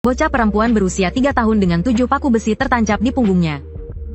Bocah perempuan berusia 3 tahun dengan 7 paku besi tertancap di punggungnya.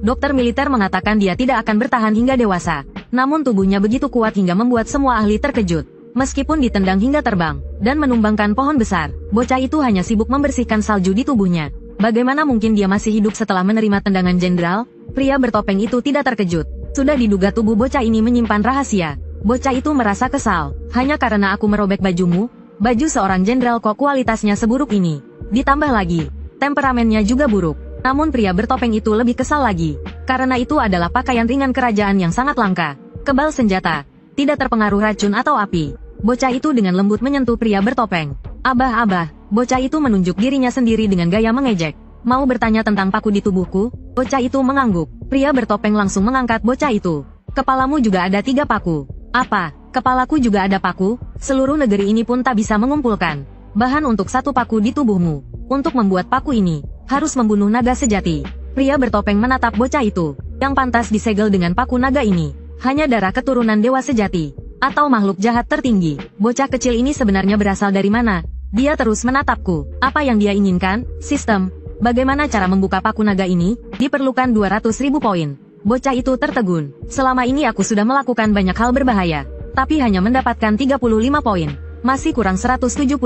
Dokter militer mengatakan dia tidak akan bertahan hingga dewasa. Namun tubuhnya begitu kuat hingga membuat semua ahli terkejut. Meskipun ditendang hingga terbang, dan menumbangkan pohon besar, bocah itu hanya sibuk membersihkan salju di tubuhnya. Bagaimana mungkin dia masih hidup setelah menerima tendangan jenderal? Pria bertopeng itu tidak terkejut. Sudah diduga tubuh bocah ini menyimpan rahasia. Bocah itu merasa kesal. Hanya karena aku merobek bajumu? Baju seorang jenderal kok kualitasnya seburuk ini? Ditambah lagi, temperamennya juga buruk. Namun pria bertopeng itu lebih kesal lagi. Karena itu adalah pakaian ringan kerajaan yang sangat langka. Kebal senjata. Tidak terpengaruh racun atau api. Bocah itu dengan lembut menyentuh pria bertopeng. Abah, bocah itu menunjuk dirinya sendiri dengan gaya mengejek. Mau bertanya tentang paku di tubuhku? Bocah itu mengangguk. Pria bertopeng langsung mengangkat bocah itu. Kepalamu juga ada 3 paku. Apa? Kepalaku juga ada paku? Seluruh negeri ini pun tak bisa mengumpulkan bahan untuk 1 paku di tubuhmu. Untuk membuat paku ini, harus membunuh naga sejati. Pria bertopeng menatap bocah itu. Yang pantas disegel dengan paku naga ini hanya darah keturunan dewa sejati, atau makhluk jahat tertinggi. Bocah kecil ini sebenarnya berasal dari mana? Dia terus menatapku. Apa yang dia inginkan? Sistem. Bagaimana cara membuka paku naga ini? Diperlukan 200.000 poin. Bocah itu tertegun. Selama ini aku sudah melakukan banyak hal berbahaya, tapi hanya mendapatkan 35 poin. Masih kurang 175.000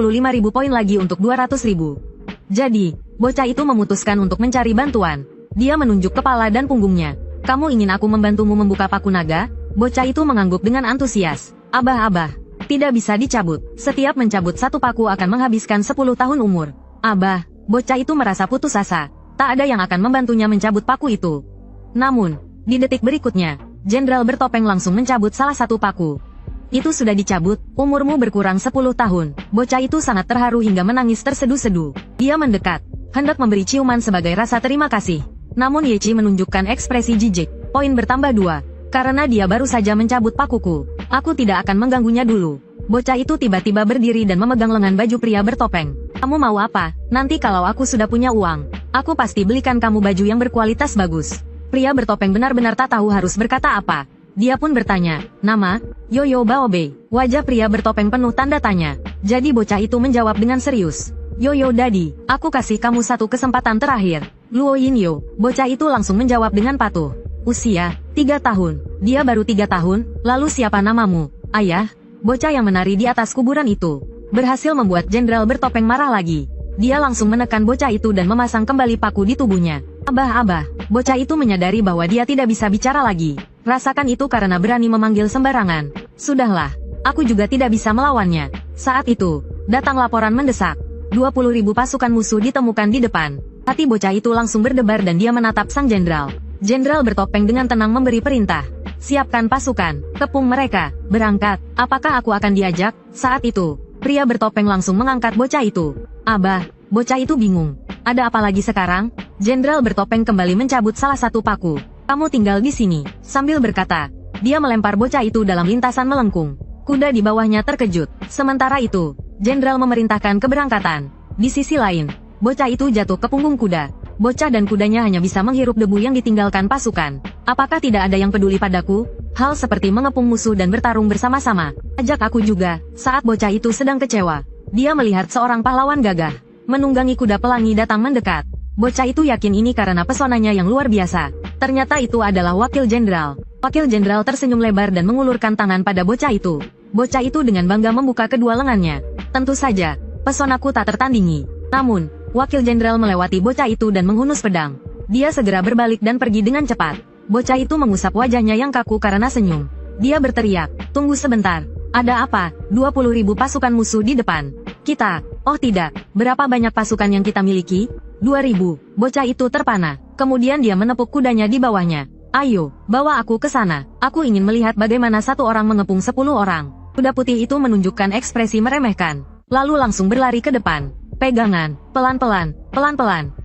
poin lagi untuk 200.000. Jadi, bocah itu memutuskan untuk mencari bantuan. Dia menunjuk kepala dan punggungnya. Kamu ingin aku membantumu membuka paku naga? Bocah itu mengangguk dengan antusias. Abah, tidak bisa dicabut. Setiap mencabut 1 paku akan menghabiskan 10 tahun umur. Abah, bocah itu merasa putus asa. Tak ada yang akan membantunya mencabut paku itu. Namun, di detik berikutnya, Jenderal bertopeng langsung mencabut salah 1 paku. Itu sudah dicabut, umurmu berkurang 10 tahun. Bocah itu sangat terharu hingga menangis terseduh-seduh. Dia mendekat, hendak memberi ciuman sebagai rasa terima kasih. Namun Yechi menunjukkan ekspresi jijik. Poin bertambah 2. Karena dia baru saja mencabut pakuku. Aku tidak akan mengganggunya dulu. Bocah itu tiba-tiba berdiri dan memegang lengan baju pria bertopeng. Kamu mau apa? Nanti kalau aku sudah punya uang, aku pasti belikan kamu baju yang berkualitas bagus. Pria bertopeng benar-benar tak tahu harus berkata apa. Dia pun bertanya, nama? Yoyo Baobe. Wajah pria bertopeng penuh tanda tanya. Jadi bocah itu menjawab dengan serius. Yoyo Daddy, aku kasih kamu 1 kesempatan terakhir. Luo Yinyo. Bocah itu langsung menjawab dengan patuh. Usia, 3 tahun. Dia baru 3 tahun, lalu siapa namamu? Ayah? Bocah yang menari di atas kuburan itu berhasil membuat Jenderal bertopeng marah lagi. Dia langsung menekan bocah itu dan memasang kembali paku di tubuhnya. Abah, bocah itu menyadari bahwa dia tidak bisa bicara lagi. Rasakan itu karena berani memanggil sembarangan. Sudahlah, aku juga tidak bisa melawannya. Saat itu, datang laporan mendesak. 20.000 pasukan musuh ditemukan di depan. Hati bocah itu langsung berdebar dan dia menatap sang jenderal. Jenderal bertopeng dengan tenang memberi perintah. Siapkan pasukan, kepung mereka, berangkat. Apakah aku akan diajak? Saat itu, pria bertopeng langsung mengangkat bocah itu. Abah, bocah itu bingung. Ada apa lagi sekarang? Jenderal bertopeng kembali mencabut salah 1 paku. Kamu tinggal di sini. Sambil berkata, dia melempar bocah itu dalam lintasan melengkung. Kuda di bawahnya terkejut. Sementara itu, Jenderal memerintahkan keberangkatan. Di sisi lain, bocah itu jatuh ke punggung kuda. Bocah dan kudanya hanya bisa menghirup debu yang ditinggalkan pasukan. Apakah tidak ada yang peduli padaku? Hal seperti mengepung musuh dan bertarung bersama-sama. Ajak aku juga. Saat bocah itu sedang kecewa, dia melihat seorang pahlawan gagah menunggangi kuda pelangi datang mendekat. Bocah itu yakin ini karena pesonanya yang luar biasa. Ternyata itu adalah wakil jenderal. Wakil jenderal tersenyum lebar dan mengulurkan tangan pada bocah itu. Bocah itu dengan bangga membuka kedua lengannya. Tentu saja, pesonaku tak tertandingi. Namun, wakil jenderal melewati bocah itu dan menghunus pedang. Dia segera berbalik dan pergi dengan cepat. Bocah itu mengusap wajahnya yang kaku karena senyum. Dia berteriak, tunggu sebentar. Ada apa? 20.000 pasukan musuh di depan. Kita, oh tidak, berapa banyak pasukan yang kita miliki? 2.000, bocah itu terpana. Kemudian dia menepuk kudanya di bawahnya. Ayo, bawa aku ke sana. Aku ingin melihat bagaimana 1 orang mengepung 10 orang. Kuda putih itu menunjukkan ekspresi meremehkan. Lalu langsung berlari ke depan. Pegangan, pelan-pelan.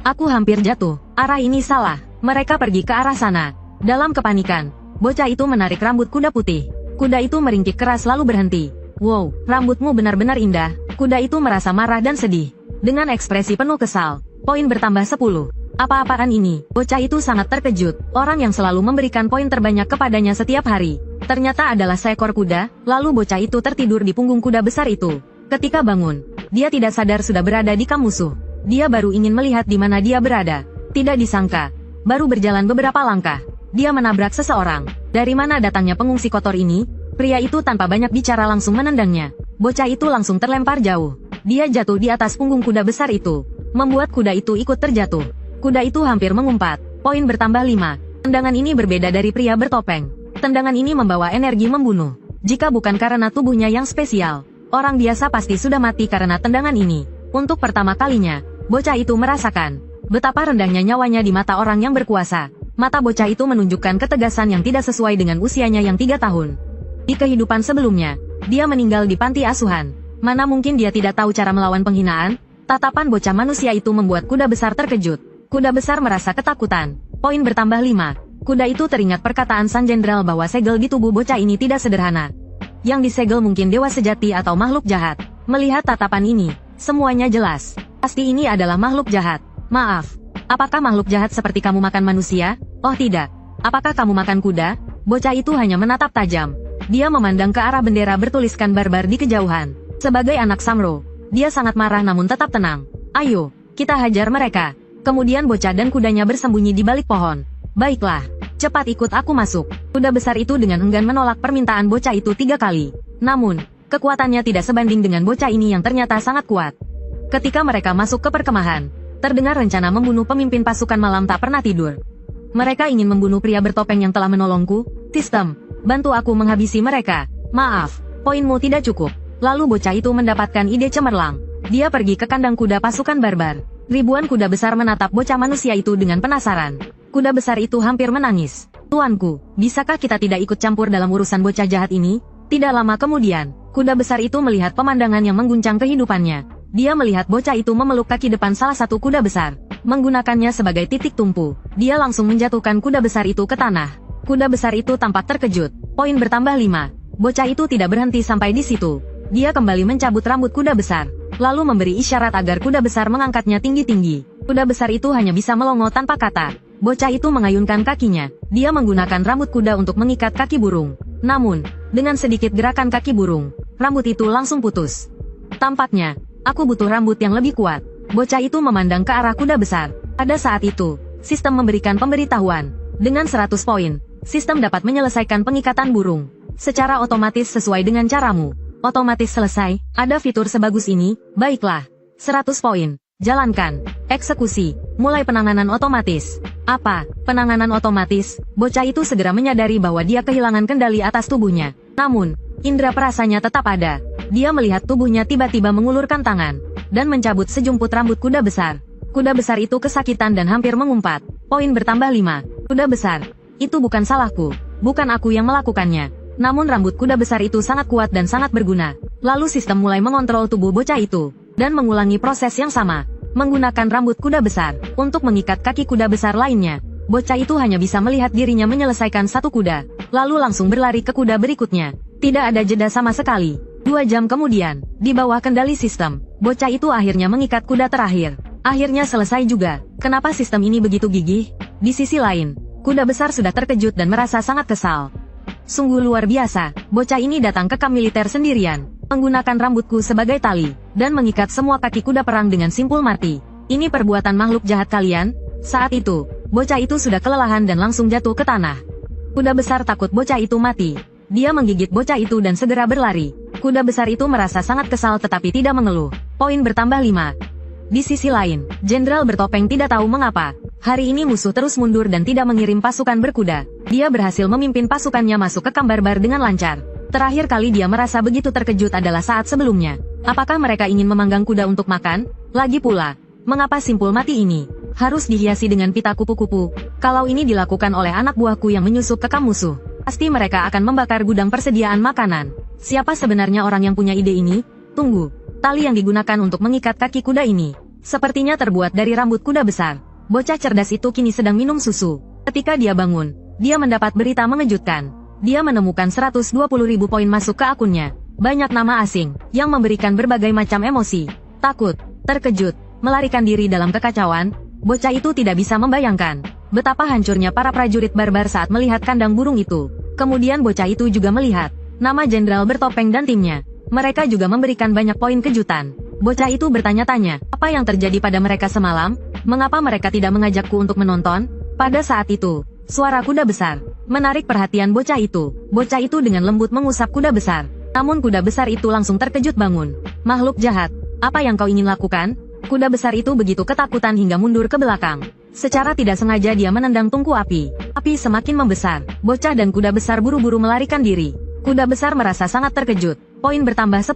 Aku hampir jatuh. Arah ini salah. Mereka pergi ke arah sana. Dalam kepanikan, bocah itu menarik rambut kuda putih. Kuda itu meringkik keras lalu berhenti. Wow, rambutmu benar-benar indah. Kuda itu merasa marah dan sedih. Dengan ekspresi penuh kesal, poin bertambah 10. Apa-apaan ini? Bocah itu sangat terkejut. Orang yang selalu memberikan poin terbanyak kepadanya setiap hari ternyata adalah seekor kuda. Lalu bocah itu tertidur di punggung kuda besar itu. Ketika bangun, dia tidak sadar sudah berada di kamp musuh. Dia baru ingin melihat di mana dia berada. Tidak disangka, baru berjalan beberapa langkah, dia menabrak seseorang. Dari mana datangnya pengungsi kotor ini? Pria itu tanpa banyak bicara langsung menendangnya. Bocah itu langsung terlempar jauh. Dia jatuh di atas punggung kuda besar itu, membuat kuda itu ikut terjatuh. Kuda itu hampir mengumpat. Poin bertambah 5. Tendangan ini berbeda dari pria bertopeng. Tendangan ini membawa energi membunuh. Jika bukan karena tubuhnya yang spesial, orang biasa pasti sudah mati karena tendangan ini. Untuk pertama kalinya, bocah itu merasakan betapa rendahnya nyawanya di mata orang yang berkuasa. Mata bocah itu menunjukkan ketegasan yang tidak sesuai dengan usianya yang 3 tahun. Di kehidupan sebelumnya, dia meninggal di panti asuhan. Mana mungkin dia tidak tahu cara melawan penghinaan? Tatapan bocah manusia itu membuat kuda besar terkejut. Kuda besar merasa ketakutan. Poin bertambah 5. Kuda itu teringat perkataan sang jenderal bahwa segel di tubuh bocah ini tidak sederhana. Yang disegel mungkin dewa sejati atau makhluk jahat. Melihat tatapan ini, semuanya jelas. Pasti ini adalah makhluk jahat. Maaf, apakah makhluk jahat seperti kamu makan manusia? Oh tidak. Apakah kamu makan kuda? Bocah itu hanya menatap tajam. Dia memandang ke arah bendera bertuliskan barbar di kejauhan. Sebagai anak Samro, dia sangat marah namun tetap tenang. Ayo, kita hajar mereka. Kemudian bocah dan kudanya bersembunyi di balik pohon. Baiklah, cepat ikut aku masuk. Kuda besar itu dengan enggan menolak permintaan bocah itu 3 kali. Namun, kekuatannya tidak sebanding dengan bocah ini yang ternyata sangat kuat. Ketika mereka masuk ke perkemahan, terdengar rencana membunuh pemimpin pasukan malam tak pernah tidur. Mereka ingin membunuh pria bertopeng yang telah menolongku. Sistem, bantu aku menghabisi mereka. Maaf, poinmu tidak cukup. Lalu bocah itu mendapatkan ide cemerlang. Dia pergi ke kandang kuda pasukan barbar. Ribuan kuda besar menatap bocah manusia itu dengan penasaran. Kuda besar itu hampir menangis. Tuanku, bisakah kita tidak ikut campur dalam urusan bocah jahat ini? Tidak lama kemudian, kuda besar itu melihat pemandangan yang mengguncang kehidupannya. Dia melihat bocah itu memeluk kaki depan salah satu kuda besar. Menggunakannya sebagai titik tumpu, dia langsung menjatuhkan kuda besar itu ke tanah. Kuda besar itu tampak terkejut. Poin bertambah 5. Bocah itu tidak berhenti sampai di situ. Dia kembali mencabut rambut kuda besar, lalu memberi isyarat agar kuda besar mengangkatnya tinggi-tinggi. Kuda besar itu hanya bisa melongo tanpa kata. Bocah itu mengayunkan kakinya. Dia menggunakan rambut kuda untuk mengikat kaki burung. Namun, dengan sedikit gerakan kaki burung, rambut itu langsung putus. Tampaknya, aku butuh rambut yang lebih kuat. Bocah itu memandang ke arah kuda besar. Pada saat itu, sistem memberikan pemberitahuan. Dengan 100 poin, sistem dapat menyelesaikan pengikatan burung secara otomatis sesuai dengan caramu. Otomatis selesai, ada fitur sebagus ini, baiklah. 100 poin, jalankan. Eksekusi, mulai penanganan otomatis. Apa, penanganan otomatis? Bocah itu segera menyadari bahwa dia kehilangan kendali atas tubuhnya. Namun, indera perasanya tetap ada. Dia melihat tubuhnya tiba-tiba mengulurkan tangan, dan mencabut sejumput rambut kuda besar. Kuda besar itu kesakitan dan hampir mengumpat. Poin bertambah 5. Kuda besar, itu bukan salahku. Bukan aku yang melakukannya. Namun rambut kuda besar itu sangat kuat dan sangat berguna. Lalu sistem mulai mengontrol tubuh bocah itu, dan mengulangi proses yang sama. Menggunakan rambut kuda besar, untuk mengikat kaki kuda besar lainnya. Bocah itu hanya bisa melihat dirinya menyelesaikan satu kuda, lalu langsung berlari ke kuda berikutnya. Tidak ada jeda sama sekali. 2 jam kemudian, di bawah kendali sistem, bocah itu akhirnya mengikat kuda terakhir. Akhirnya selesai juga. Kenapa sistem ini begitu gigih? Di sisi lain, kuda besar sudah terkejut dan merasa sangat kesal. Sungguh luar biasa, bocah ini datang ke kamp militer sendirian, menggunakan rambutku sebagai tali, dan mengikat semua kaki kuda perang dengan simpul mati. Ini perbuatan makhluk jahat kalian? Saat itu, bocah itu sudah kelelahan dan langsung jatuh ke tanah. Kuda besar takut bocah itu mati. Dia menggigit bocah itu dan segera berlari. Kuda besar itu merasa sangat kesal tetapi tidak mengeluh. Poin bertambah 5. Di sisi lain, Jenderal bertopeng tidak tahu mengapa. Hari ini musuh terus mundur dan tidak mengirim pasukan berkuda. Dia berhasil memimpin pasukannya masuk ke kamp barbar dengan lancar. Terakhir kali dia merasa begitu terkejut adalah saat sebelumnya. Apakah mereka ingin memanggang kuda untuk makan? Lagi pula, mengapa simpul mati ini harus dihiasi dengan pita kupu-kupu? Kalau ini dilakukan oleh anak buahku yang menyusup ke kamp musuh, pasti mereka akan membakar gudang persediaan makanan. Siapa sebenarnya orang yang punya ide ini? Tunggu, tali yang digunakan untuk mengikat kaki kuda ini sepertinya terbuat dari rambut kuda besar. Bocah cerdas itu kini sedang minum susu. Ketika dia bangun, dia mendapat berita mengejutkan. Dia menemukan 120.000 poin masuk ke akunnya. Banyak nama asing, yang memberikan berbagai macam emosi. Takut, terkejut, melarikan diri dalam kekacauan. Bocah itu tidak bisa membayangkan betapa hancurnya para prajurit barbar saat melihat kandang burung itu. Kemudian bocah itu juga melihat nama Jenderal bertopeng dan timnya. Mereka juga memberikan banyak poin kejutan. Bocah itu bertanya-tanya, apa yang terjadi pada mereka semalam? Mengapa mereka tidak mengajakku untuk menonton? Pada saat itu, suara kuda besar menarik perhatian bocah itu. Bocah itu dengan lembut mengusap kuda besar. Namun kuda besar itu langsung terkejut bangun. Makhluk jahat, apa yang kau ingin lakukan? Kuda besar itu begitu ketakutan hingga mundur ke belakang. Secara tidak sengaja dia menendang tungku api. Api semakin membesar. Bocah dan kuda besar buru-buru melarikan diri. Kuda besar merasa sangat terkejut. Poin bertambah 10.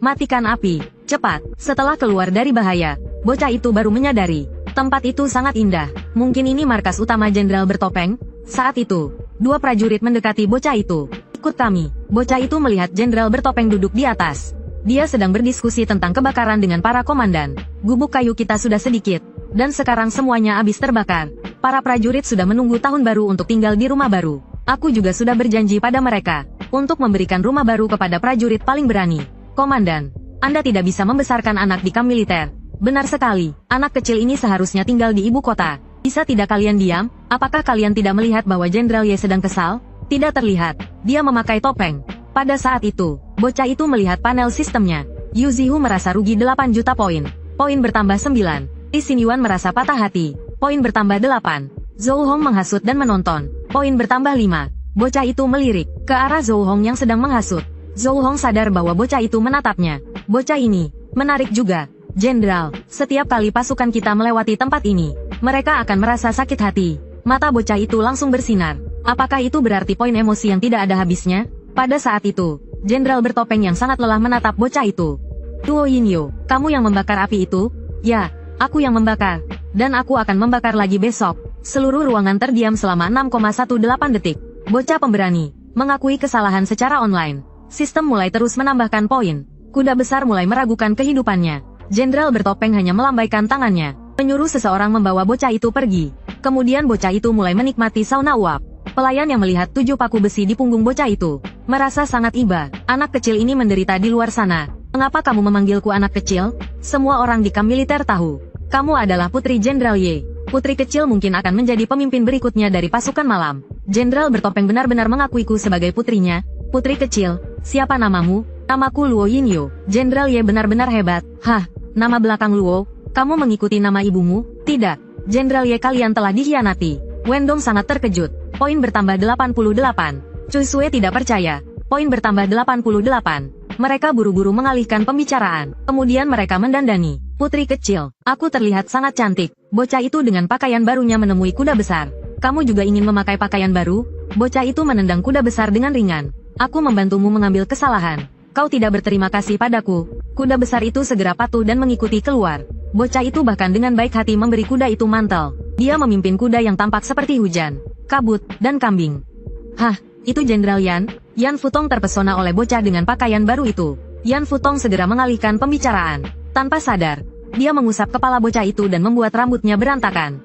Matikan api. Cepat. Setelah keluar dari bahaya, bocah itu baru menyadari. Tempat itu sangat indah. Mungkin ini markas utama Jenderal Bertopeng? Saat itu, dua prajurit mendekati bocah itu. Ikut kami. Bocah itu melihat Jenderal Bertopeng duduk di atas. Dia sedang berdiskusi tentang kebakaran dengan para komandan. Gubuk kayu kita sudah sedikit. Dan sekarang semuanya habis terbakar. Para prajurit sudah menunggu tahun baru untuk tinggal di rumah baru. Aku juga sudah berjanji pada mereka untuk memberikan rumah baru kepada prajurit paling berani. Komandan, Anda tidak bisa membesarkan anak di kamp militer. Benar sekali, anak kecil ini seharusnya tinggal di ibu kota. Bisa tidak kalian diam? Apakah kalian tidak melihat bahwa Jenderal Ye sedang kesal? Tidak terlihat. Dia memakai topeng. Pada saat itu, bocah itu melihat panel sistemnya. Yu Zihu merasa rugi 8 juta poin. Poin bertambah 9. Li Xinyuan merasa patah hati. Poin bertambah 8. Zhou Hong menghasut dan menonton. Poin bertambah 5. Bocah itu melirik ke arah Zhou Hong yang sedang menghasut. Zhou Hong sadar bahwa bocah itu menatapnya. Bocah ini menarik juga. Jenderal, setiap kali pasukan kita melewati tempat ini, mereka akan merasa sakit hati. Mata bocah itu langsung bersinar. Apakah itu berarti poin emosi yang tidak ada habisnya? Pada saat itu, Jenderal Bertopeng yang sangat lelah menatap bocah itu. Luo Yinyo, kamu yang membakar api itu? Ya, aku yang membakar. Dan aku akan membakar lagi besok. Seluruh ruangan terdiam selama 6,18 detik. Bocah pemberani mengakui kesalahan secara online. Sistem mulai terus menambahkan poin. Kuda besar mulai meragukan kehidupannya. Jenderal Bertopeng hanya melambaikan tangannya, menyuruh seseorang membawa bocah itu pergi. Kemudian bocah itu mulai menikmati sauna uap. Pelayan yang melihat 7 paku besi di punggung bocah itu, merasa sangat iba. Anak kecil ini menderita di luar sana. Mengapa kamu memanggilku anak kecil? Semua orang di kamp militer tahu. Kamu adalah putri Jenderal Ye. Putri kecil mungkin akan menjadi pemimpin berikutnya dari pasukan malam. Jenderal Bertopeng benar-benar mengakuiku sebagai putrinya. Putri kecil, siapa namamu? Namaku Luo Yinyo. Jenderal Ye benar-benar hebat. Hah, nama belakang Luo? Kamu mengikuti nama ibumu? Tidak. Jenderal Ye, kalian telah dikhianati. Wendong sangat terkejut. Poin bertambah 88. Cui Sue tidak percaya. Poin bertambah 88. Mereka buru-buru mengalihkan pembicaraan. Kemudian mereka mendandani. Putri kecil, aku terlihat sangat cantik. Bocah itu dengan pakaian barunya menemui kuda besar. Kamu juga ingin memakai pakaian baru? Bocah itu menendang kuda besar dengan ringan. Aku membantumu mengambil kesalahan. Kau tidak berterima kasih padaku. Kuda besar itu segera patuh dan mengikuti keluar. Bocah itu bahkan dengan baik hati memberi kuda itu mantel. Dia memimpin kuda yang tampak seperti hujan, kabut, dan kambing. Hah, itu Jenderal Yan? Yan Futong terpesona oleh bocah dengan pakaian baru itu. Yan Futong segera mengalihkan pembicaraan. Tanpa sadar, dia mengusap kepala bocah itu dan membuat rambutnya berantakan.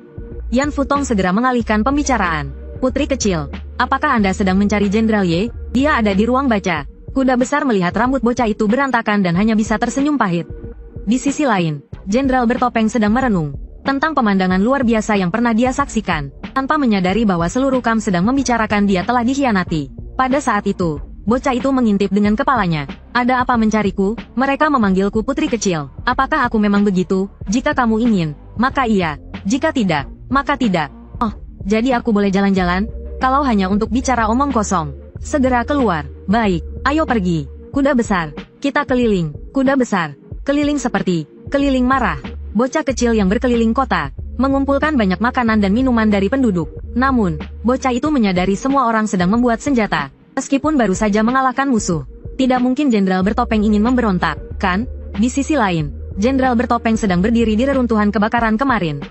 Yan Futong segera mengalihkan pembicaraan. Putri kecil, apakah Anda sedang mencari Jenderal Ye? Dia ada di ruang baca. Kuda besar melihat rambut bocah itu berantakan dan hanya bisa tersenyum pahit. Di sisi lain, Jenderal Bertopeng sedang merenung tentang pemandangan luar biasa yang pernah dia saksikan, tanpa menyadari bahwa seluruh kamp sedang membicarakan dia telah dikhianati. Pada saat itu, bocah itu mengintip dengan kepalanya. Ada apa mencariku? Mereka memanggilku putri kecil. Apakah aku memang begitu? Jika kamu ingin, maka iya. Jika tidak, maka tidak. Oh, jadi aku boleh jalan-jalan? Kalau hanya untuk bicara omong kosong, segera keluar. Baik, ayo pergi. Kuda besar, kita keliling. Kuda besar, keliling seperti keliling marah. Bocah kecil yang berkeliling kota, mengumpulkan banyak makanan dan minuman dari penduduk. Namun, bocah itu menyadari semua orang sedang membuat senjata. Meskipun baru saja mengalahkan musuh, tidak mungkin Jenderal Bertopeng ingin memberontak, kan? Di sisi lain, Jenderal Bertopeng sedang berdiri di reruntuhan kebakaran kemarin.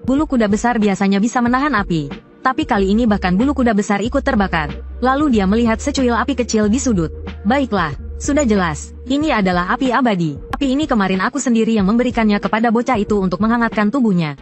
Bulu kuda besar biasanya bisa menahan api, tapi kali ini bahkan bulu kuda besar ikut terbakar. Lalu dia melihat secuil api kecil di sudut. Baiklah, sudah jelas, ini adalah api abadi. Api ini kemarin aku sendiri yang memberikannya kepada bocah itu untuk menghangatkan tubuhnya.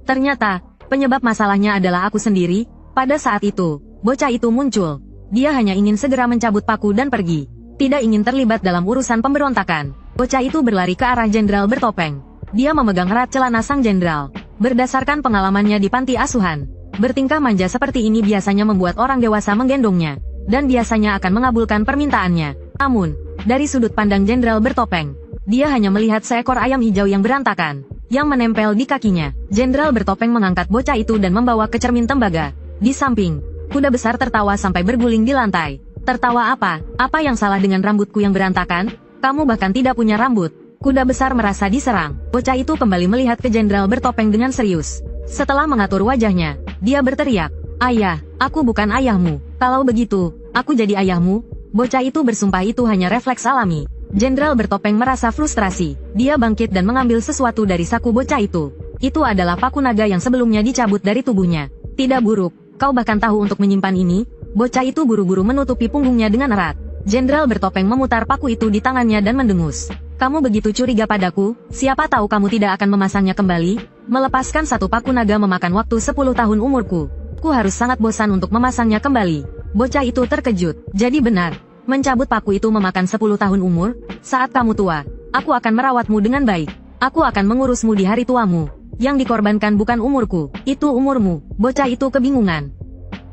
Ternyata, penyebab masalahnya adalah aku sendiri. Pada saat itu, bocah itu muncul. Dia hanya ingin segera mencabut paku dan pergi. Tidak ingin terlibat dalam urusan pemberontakan. Bocah itu berlari ke arah Jenderal Bertopeng. Dia memegang erat celana sang jenderal. Berdasarkan pengalamannya di panti asuhan, bertingkah manja seperti ini biasanya membuat orang dewasa menggendongnya, dan biasanya akan mengabulkan permintaannya. Namun, dari sudut pandang Jenderal Bertopeng, Dia hanya melihat seekor ayam hijau yang berantakan, yang menempel di kakinya. Jenderal bertopeng mengangkat bocah itu dan membawa ke cermin tembaga. Di samping, kuda besar tertawa sampai berguling di lantai. Tertawa apa? Apa yang salah dengan rambutku yang berantakan? Kamu bahkan tidak punya rambut. Kuda besar merasa diserang. Bocah itu kembali melihat ke jenderal bertopeng dengan serius. Setelah mengatur wajahnya, dia berteriak, "Ayah, aku bukan ayahmu. Kalau begitu, aku jadi ayahmu." Bocah itu bersumpah itu hanya refleks alami. Jenderal bertopeng merasa frustrasi. Dia bangkit dan mengambil sesuatu dari saku bocah itu. Itu adalah paku naga yang sebelumnya dicabut dari tubuhnya. Tidak buruk, kau bahkan tahu untuk menyimpan ini? Bocah itu buru-buru menutupi punggungnya dengan erat. Jenderal bertopeng memutar paku itu di tangannya dan mendengus. Kamu begitu curiga padaku, siapa tahu kamu tidak akan memasangnya kembali? Melepaskan satu paku naga memakan waktu 10 tahun umurku. Ku harus sangat bosan untuk memasangnya kembali. Bocah itu terkejut. Jadi benar, mencabut paku itu memakan 10 tahun umur? Saat kamu tua, aku akan merawatmu dengan baik. Aku akan mengurusmu di hari tuamu. Yang dikorbankan bukan umurku, itu umurmu. Bocah itu kebingungan.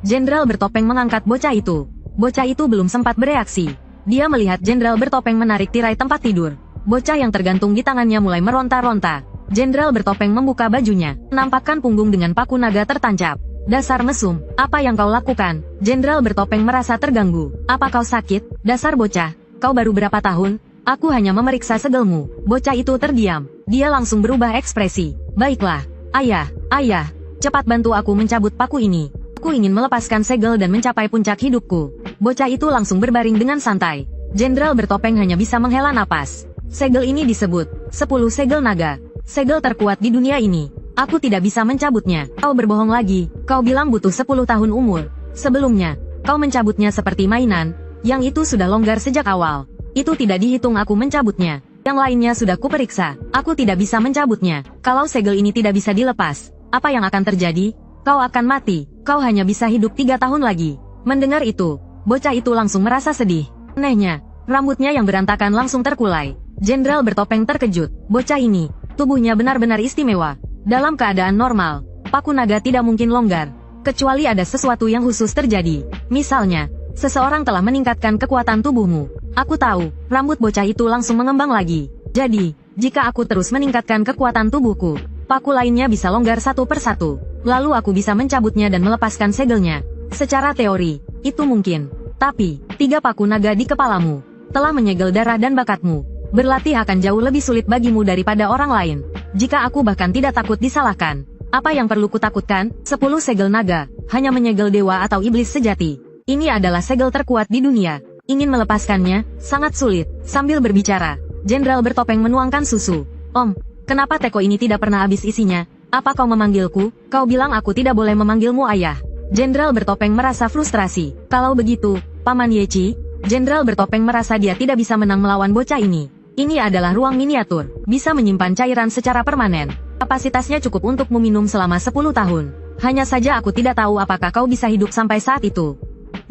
Jenderal bertopeng mengangkat bocah itu. Bocah itu belum sempat bereaksi. Dia melihat jenderal bertopeng menarik tirai tempat tidur. Bocah yang tergantung di tangannya mulai meronta-ronta. Jenderal bertopeng membuka bajunya, menampakkan punggung dengan paku naga tertancap. Dasar mesum, apa yang kau lakukan? Jenderal bertopeng merasa terganggu. Apa kau sakit? Dasar bocah, kau baru berapa tahun? Aku hanya memeriksa segelmu. Bocah itu terdiam. Dia langsung berubah ekspresi. Baiklah, ayah, cepat bantu aku mencabut paku ini. Aku ingin melepaskan segel dan mencapai puncak hidupku. Bocah itu langsung berbaring dengan santai. Jenderal bertopeng hanya bisa menghela napas. Segel ini disebut 10 segel naga. Segel terkuat di dunia ini. Aku tidak bisa mencabutnya. Kau berbohong lagi. Kau bilang butuh 10 tahun umur. Sebelumnya, kau mencabutnya seperti mainan. Yang itu sudah longgar sejak awal. Itu tidak dihitung aku mencabutnya. Yang lainnya sudah kuperiksa. Aku tidak bisa mencabutnya. Kalau segel ini tidak bisa dilepas, apa yang akan terjadi? Kau akan mati. Kau hanya bisa hidup 3 tahun lagi. Mendengar itu, bocah itu langsung merasa sedih. Anehnya, rambutnya yang berantakan langsung terkulai. Jenderal bertopeng terkejut. Bocah ini, tubuhnya benar-benar istimewa. Dalam keadaan normal, paku naga tidak mungkin longgar. Kecuali ada sesuatu yang khusus terjadi. Misalnya, seseorang telah meningkatkan kekuatan tubuhmu. Aku tahu, rambut bocah itu langsung mengembang lagi. Jadi, jika aku terus meningkatkan kekuatan tubuhku, paku lainnya bisa longgar satu persatu. Lalu aku bisa mencabutnya dan melepaskan segelnya. Secara teori, itu mungkin. Tapi, 3 paku naga di kepalamu telah menyegel darah dan bakatmu. Berlatih akan jauh lebih sulit bagimu daripada orang lain. Jika aku bahkan tidak takut disalahkan, apa yang perlu kutakutkan? 10 segel naga, hanya menyegel dewa atau iblis sejati. Ini adalah segel terkuat di dunia. Ingin melepaskannya, sangat sulit. Sambil berbicara, Jenderal bertopeng menuangkan susu. Om, kenapa teko ini tidak pernah habis isinya? Apa kau memanggilku? Kau bilang aku tidak boleh memanggilmu ayah. Jenderal bertopeng merasa frustrasi. Kalau begitu, Paman Yechi, Jenderal bertopeng merasa dia tidak bisa menang melawan bocah ini. Ini adalah ruang miniatur, bisa menyimpan cairan secara permanen. Kapasitasnya cukup untuk meminum selama 10 tahun. Hanya saja aku tidak tahu apakah kau bisa hidup sampai saat itu.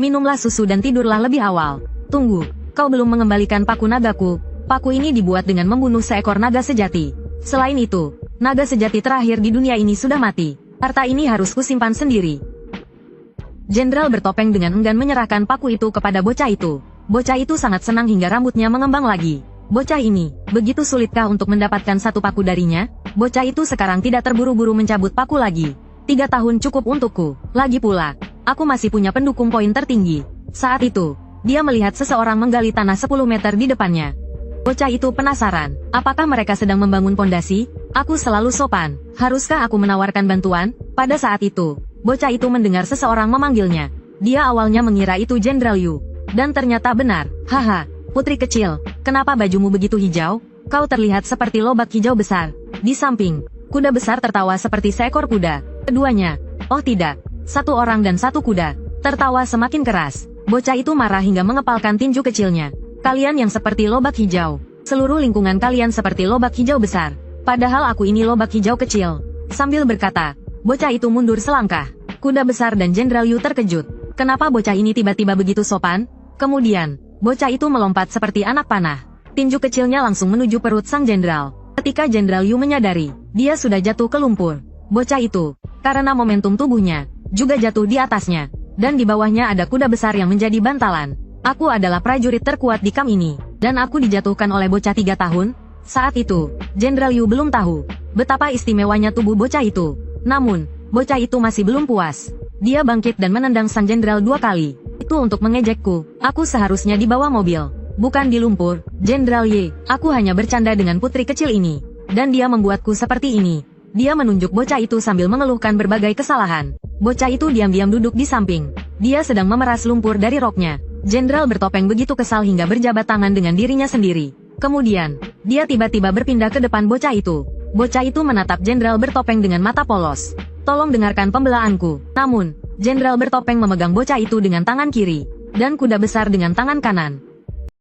Minumlah susu dan tidurlah lebih awal. Tunggu, kau belum mengembalikan paku nagaku. Paku ini dibuat dengan membunuh seekor naga sejati. Selain itu, naga sejati terakhir di dunia ini sudah mati. Harta ini harus kusimpan sendiri. Jenderal bertopeng dengan enggan menyerahkan paku itu kepada bocah itu. Bocah itu sangat senang hingga rambutnya mengembang lagi. Bocah ini, begitu sulitkah untuk mendapatkan satu paku darinya? Bocah itu sekarang tidak terburu-buru mencabut paku lagi. 3 tahun cukup untukku. Lagi pula, aku masih punya pendukung poin tertinggi. Saat itu, dia melihat seseorang menggali tanah 10 meter di depannya. Bocah itu penasaran, apakah mereka sedang membangun pondasi? Aku selalu sopan. Haruskah aku menawarkan bantuan? Pada saat itu, bocah itu mendengar seseorang memanggilnya. Dia awalnya mengira itu Jenderal Yu. Dan ternyata benar. Haha. Putri kecil, kenapa bajumu begitu hijau? Kau terlihat seperti lobak hijau besar. Di samping, kuda besar tertawa seperti seekor kuda. Keduanya, oh tidak, 1 orang dan 1 kuda, tertawa semakin keras. Bocah itu marah hingga mengepalkan tinju kecilnya. Kalian yang seperti lobak hijau. Seluruh lingkungan kalian seperti lobak hijau besar. Padahal aku ini lobak hijau kecil. Sambil berkata, bocah itu mundur selangkah. Kuda besar dan Jenderal Yu terkejut. Kenapa bocah ini tiba-tiba begitu sopan? Kemudian, bocah itu melompat seperti anak panah. Tinju kecilnya langsung menuju perut sang jenderal. Ketika Jenderal Yu menyadari, dia sudah jatuh ke lumpur. Bocah itu, karena momentum tubuhnya, juga jatuh di atasnya. Dan di bawahnya ada kuda besar yang menjadi bantalan. Aku adalah prajurit terkuat di kamp ini. Dan aku dijatuhkan oleh bocah 3 tahun. Saat itu, Jenderal Yu belum tahu betapa istimewanya tubuh bocah itu. Namun, bocah itu masih belum puas. Dia bangkit dan menendang sang jenderal 2 kali. Itu untuk mengejekku. Aku seharusnya dibawa mobil, bukan di lumpur. Jenderal Ye, aku hanya bercanda dengan putri kecil ini. Dan dia membuatku seperti ini. Dia menunjuk bocah itu sambil mengeluhkan berbagai kesalahan. Bocah itu diam-diam duduk di samping. Dia sedang memeras lumpur dari roknya. Jenderal bertopeng begitu kesal hingga berjabat tangan dengan dirinya sendiri. Kemudian, dia tiba-tiba berpindah ke depan bocah itu. Bocah itu menatap Jenderal bertopeng dengan mata polos. Tolong dengarkan pembelaanku. Namun, Jenderal bertopeng memegang bocah itu dengan tangan kiri, dan kuda besar dengan tangan kanan.